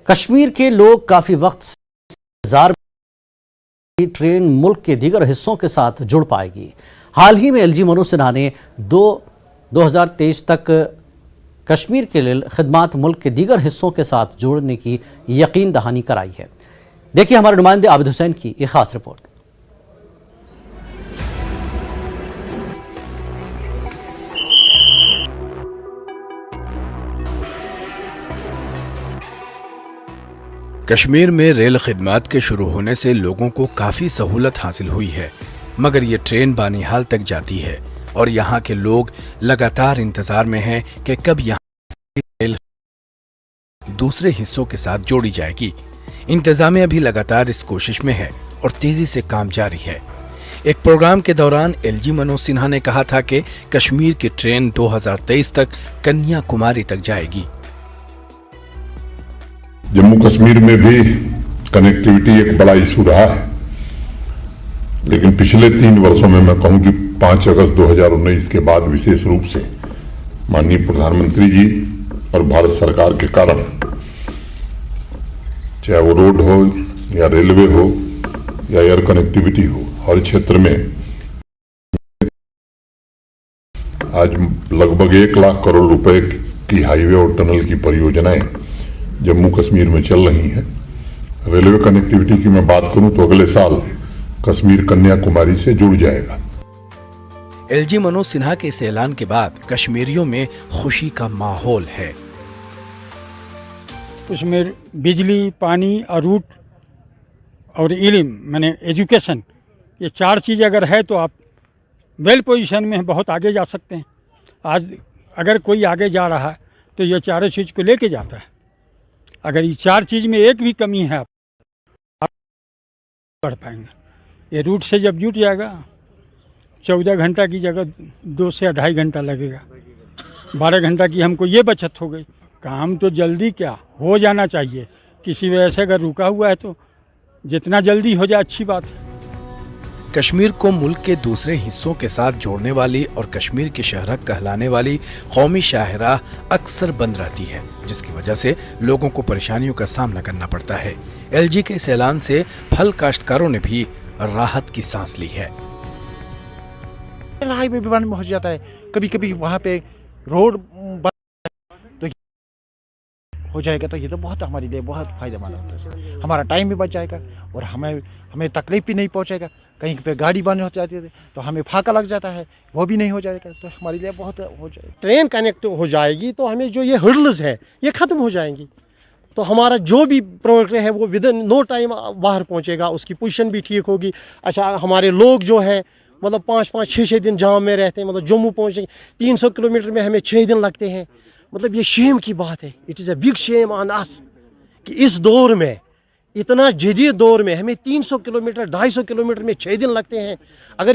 कश्मीर के लोग काफी वक्त से इंतजार में ट्रेन मुल्क के दीगर हिस्सों के साथ जुड़ पाएगी। हाल ही में एलजी मनोज सिन्हा ने 2023 तक कश्मीर के लिए खिदमात मुल्क के दीगर हिस्सों के साथ जोड़ने की यकीन दहानी कराई है। देखिए हमारे नुमाइंदे आबिद हुसैन की एक खास रिपोर्ट। कश्मीर में रेल खिदमात के शुरू होने से लोगों को काफी सहूलत हासिल हुई है, मगर ये ट्रेन बानिहाल तक जाती है और यहाँ के लोग लगातार इंतजार में हैं कि कब यहाँ रेल दूसरे हिस्सों के साथ जोड़ी जाएगी। इंतजामिया भी लगातार इस कोशिश में है और तेजी से काम जारी है। एक प्रोग्राम के दौरान एलजी मनोज सिन्हा ने कहा था कि कश्मीर की ट्रेन 2023 तक कन्याकुमारी तक जाएगी। जम्मू कश्मीर में भी कनेक्टिविटी एक बड़ा इशू रहा है, लेकिन पिछले 3 वर्षों में मैं कहूं कि 5 अगस्त 2019 के बाद विशेष रूप से माननीय प्रधानमंत्री जी और भारत सरकार के कारण, चाहे वो रोड हो या रेलवे हो या एयर कनेक्टिविटी हो, हर क्षेत्र में आज लगभग 1 लाख करोड़ रुपए की हाईवे और टनल की परियोजनाएं जम्मू कश्मीर में चल रही हैं। रेलवे कनेक्टिविटी की मैं बात करूं तो अगले साल कश्मीर कन्याकुमारी से जुड़ जाएगा। एलजी मनोज सिन्हा के इस ऐलान के बाद कश्मीरियों में खुशी का माहौल है। उसमें बिजली, पानी और रूट और इल्म माने एजुकेशन, ये 4 चीज़ अगर है तो आप वेल पोजीशन में बहुत आगे जा सकते हैं। आज अगर कोई आगे जा रहा है तो ये 4 चीज़ को लेके जाता है। अगर ये 4 चीज़ में एक भी कमी है आप बढ़ पाएंगे। ये रूट से जब जुट जाएगा 14 घंटा की जगह 2 से 2.5 घंटा लगेगा। 12 घंटा की हमको ये बचत हो गई। काम तो जल्दी क्या हो जाना चाहिए, किसी वजह से अगर रुका हुआ है तो जितना जल्दी हो जाए अच्छी बात है। कश्मीर को मुल्क के दूसरे हिस्सों के साथ जोड़ने वाली और कश्मीर की शहरक कहलाने वाली कौमी शाहराह अक्सर बंद रहती है, जिसकी वजह से लोगों को परेशानियों का सामना करना पड़ता है। एलजी के इस ऐलान से फल काश्तकारों ने भी राहत की सांस ली है। हाईवे भी बंद हो जाता है, कभी कभी वहाँ पे रोड बंद तो हो जाएगा, तो ये तो बहुत हमारे लिए बहुत फायदेमंद होता है। हमारा टाइम भी बच जाएगा और हमें तकलीफ भी नहीं पहुँचेगा। कहीं पे गाड़ी बंद हो जाती है तो हमें फाका लग जाता है, वो भी नहीं हो जाएगा, तो हमारे लिए बहुत हो जाएगा। ट्रेन कनेक्ट हो जाएगी तो हमें जो ये हर्डल्स है ये ख़त्म हो जाएंगी, तो हमारा जो भी प्रोडक्ट है वो विद इन नो टाइम बाहर पहुंचेगा, उसकी पोजीशन भी ठीक होगी। अच्छा, हमारे लोग जो है मतलब 5-5, 6-6 दिन जाम में रहते हैं, मतलब जम्मू पहुँचेंगे 300 किलोमीटर में हमें 6 दिन लगते हैं। मतलब ये शेम की बात है, it is a big shame on us कि इस दौर में, इतना जदीद दौर में हमें 300 किलोमीटर 250 किलोमीटर में 6 दिन लगते हैं। अगर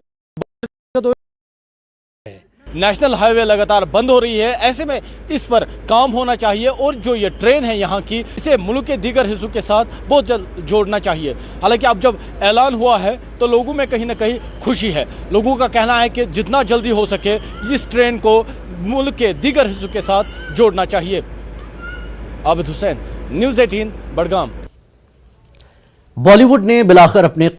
नेशनल हाईवे लगातार बंद हो रही है, ऐसे में इस पर काम होना चाहिए और जो ये ट्रेन है यहाँ की, इसे मुल्क के दीगर हिस्सों के साथ बहुत जल्द जोड़ना चाहिए। हालांकि अब जब ऐलान हुआ है तो लोगों में कहीं ना कहीं खुशी है। लोगों का कहना है कि जितना जल्दी हो सके इस ट्रेन को मुल्क के दीगर हिस्सों के साथ जोड़ना चाहिए। आबिद हुसैन, न्यूज़ 18, बडगाम। बॉलीवुड ने बिलाखिर अपने